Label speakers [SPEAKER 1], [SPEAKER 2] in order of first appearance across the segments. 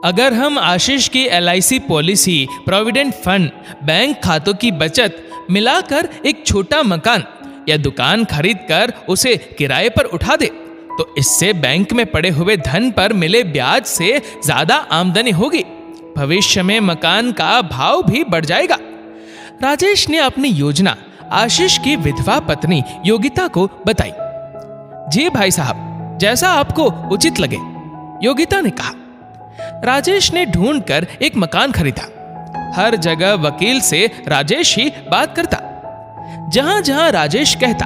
[SPEAKER 1] अगर हम आशीष की LIC policy, provident fund, bank खातों की बचत मिलाकर एक छोटा मकान या दुकान खरीद कर उसे किराए पर उठा दे तो इससे बैंक में पड़े हुए धन पर मिले ब्याज से ज्यादा आमदनी होगी। भविष्य में मकान का भाव भी बढ़ जाएगा। राजेश ने अपनी योजना आशीष की विधवा पत्नी योगिता को बताई। जी भाई साहब, जैसा आपको उचित लगे, योगिता ने कहा। राजेश ने ढूंढकर एक मकान खरीदा। हर जगह वकील से राजेश ही बात करता। जहां जहां राजेश कहता,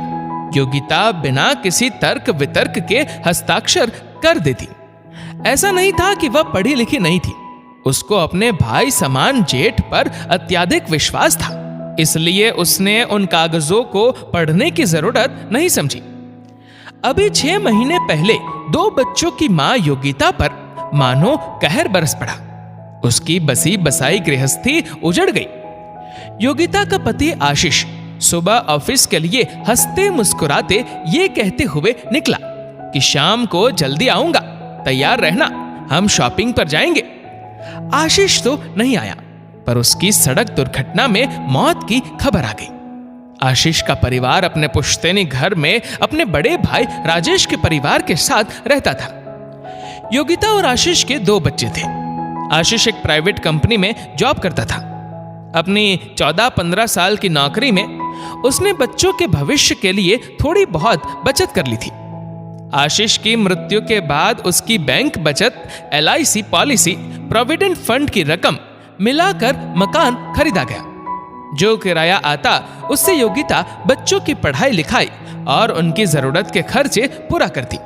[SPEAKER 1] योगिता बिना किसी तर्क वितर्क के हस्ताक्षर कर देती। ऐसा नहीं था कि वह पढ़ी लिखी नहीं थी, उसको अपने भाई समान जेठ पर अत्यधिक विश्वास था, इसलिए उसने उन कागजों को पढ़ने की जरूरत नहीं समझी। अभी 6 महीने पहले 2 बच्चों की मां योगिता पर मानो कहर बरस पड़ा। उसकी बसी बसाई गृहस्थी उजड़ गई। योगिता का पति आशीष सुबह ऑफिस के लिए हंसते मुस्कुराते ये कहते हुए निकला कि शाम को जल्दी आऊंगा, तैयार रहना, हम शॉपिंग पर जाएंगे। आशीष तो नहीं आया, पर उसकी सड़क दुर्घटना में मौत की खबर आ गई। आशीष का परिवार अपने पुश्तैनी घर में अपने बड़े भाई राजेश के परिवार के साथ रहता था। योगिता और आशीष के 2 बच्चे थे। आशीष एक प्राइवेट कंपनी में जॉब करता था। अपनी 14-15 साल की नौकरी में उसने बच्चों के भविष्य के लिए थोड़ी बहुत बचत कर ली थी। आशीष की मृत्यु के बाद उसकी बैंक बचत, LIC पॉलिसी, प्रोविडेंट फंड की रकम मिलाकर मकान खरीदा गया। जो किराया आता उससे योगिता बच्चों की पढ़ाई लिखाई और उनकी जरूरत के खर्चे पूरा करती।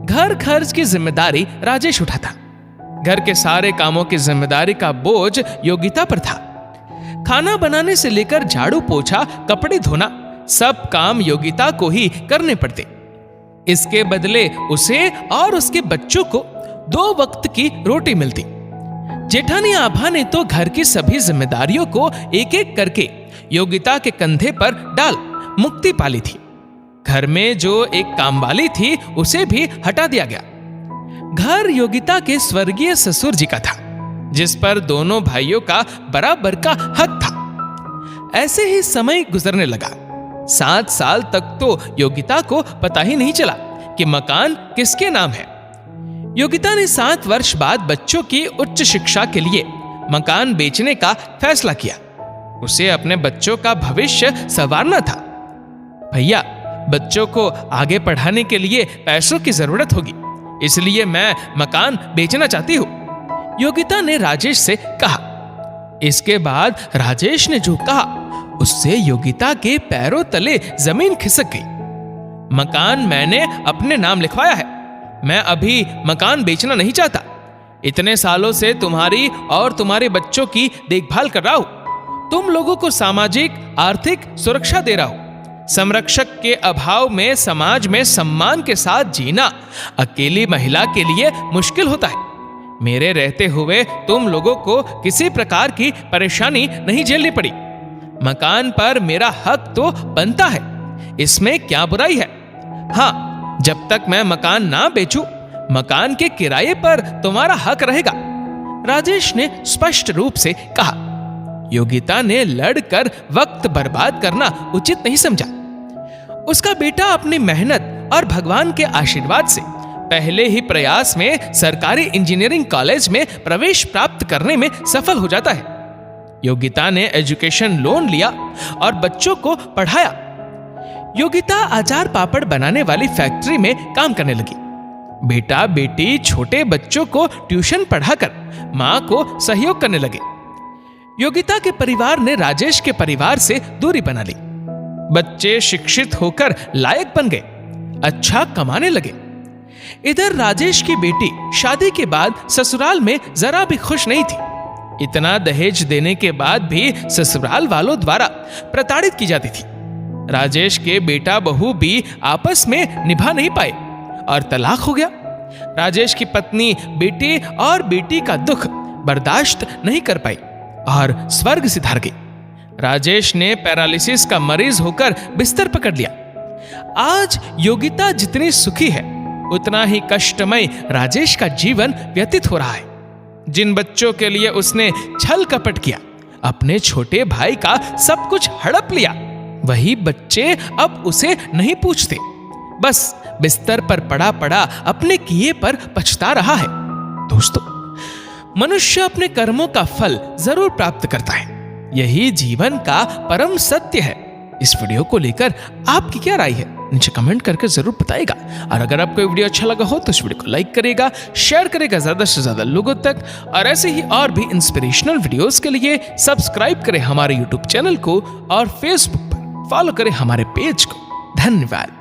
[SPEAKER 1] घर खर्च की जिम्मेदारी राजेश उठाता। घर के सारे कामों की जिम्मेदारी का बोझ योगिता पर था। खाना बनाने से लेकर झाड़ू पोछा, कपड़े धोना, सब काम योगिता को ही करने पड़ते। इसके बदले उसे और उसके बच्चों को 2 वक्त की रोटी मिलती। जेठानी आभा ने तो घर की सभी जिम्मेदारियों को एक एक करके योगिता के कंधे पर डाल मुक्ति पाली थी। घर में जो एक कामवाली थी उसे भी हटा दिया गया। घर योगिता के स्वर्गीय ससुर जी का था, जिस पर दोनों भाइयों का बराबर का हक था। ऐसे ही समय गुजरने लगा। 7 साल तक तो योगिता को पता ही नहीं चला कि मकान किसके नाम है। योगिता ने 7 वर्ष बाद बच्चों की उच्च शिक्षा के लिए मकान बेचने का फैसला किया। उसे अपने बच्चों का भविष्य संवारना था। भैया, बच्चों को आगे पढ़ाने के लिए पैसों की जरूरत होगी, इसलिए मैं मकान बेचना चाहती हूं, योगिता ने राजेश से कहा। इसके बाद राजेश ने जो कहा उससे योगिता के पैरों तले जमीन खिसक गई। मकान मैंने अपने नाम लिखवाया है, मैं अभी मकान बेचना नहीं चाहता। इतने सालों से तुम्हारी और तुम्हारे बच्चों की देखभाल कर रहा हूं। तुम लोगों को सामाजिक आर्थिक सुरक्षा दे रहा हूं। संरक्षक के अभाव में समाज में सम्मान के साथ जीना अकेली महिला के लिए मुश्किल होता है। मेरे रहते हुए तुम लोगों को किसी प्रकार की परेशानी नहीं झेलनी पड़ी। मकान पर मेरा हक तो बनता है, इसमें क्या बुराई है। हाँ, जब तक मैं मकान ना बेचूं, मकान के किराए पर तुम्हारा हक रहेगा, राजेश ने स्पष्ट रूप से कहा। योगिता ने लड़कर वक्त बर्बाद करना उचित नहीं समझा। उसका बेटा अपनी मेहनत और भगवान के आशीर्वाद से पहले ही प्रयास में सरकारी इंजीनियरिंग कॉलेज में प्रवेश प्राप्त करने में सफल हो जाता है। योगिता ने एजुकेशन लोन लिया और बच्चों को पढ़ाया। योगिता अचार पापड़ बनाने वाली फैक्ट्री में काम करने लगी। बेटा बेटी छोटे बच्चों को ट्यूशन पढ़ाकर मां को सहयोग करने लगे। योगिता के परिवार ने राजेश के परिवार से दूरी बना ली। बच्चे शिक्षित होकर लायक बन गए, अच्छा कमाने लगे। इधर राजेश की बेटी शादी के बाद ससुराल में जरा भी खुश नहीं थी। इतना दहेज देने के बाद भी ससुराल वालों द्वारा प्रताड़ित की जाती थी। राजेश के बेटा बहू भी आपस में निभा नहीं पाए और तलाक हो गया। राजेश की पत्नी बेटे और बेटी का दुख बर्दाश्त नहीं कर पाई और स्वर्ग सिधार गई। राजेश ने पैरालिसिस का मरीज होकर बिस्तर पकड़ लिया। आज योगिता जितनी सुखी है, उतना ही कष्टमय राजेश का जीवन व्यतीत हो रहा है। जिन बच्चों के लिए उसने छल कपट किया, अपने छोटे भाई का सब कुछ हड़प लिया, वही बच्चे अब उसे नहीं पूछते, बस बिस्तर पर पड़ा पड़ा अपने किए पर पछता रहा है। दोस्तों, मनुष्य अपने कर्मों का फल जरूर प्राप्त करता है, यही जीवन का परम सत्य है। इस वीडियो को लेकर आपकी क्या राय है, नीचे कमेंट करके जरूर बताइएगा। और अगर आपको वीडियो अच्छा लगा हो तो इस वीडियो को लाइक करेगा, शेयर करेगा ज्यादा से ज्यादा लोगों तक, और ऐसे ही और भी इंस्पिरेशनल वीडियोस के लिए सब्सक्राइब करें हमारे यूट्यूब चैनल को और फेसबुक पर फॉलो करें हमारे पेज को। धन्यवाद।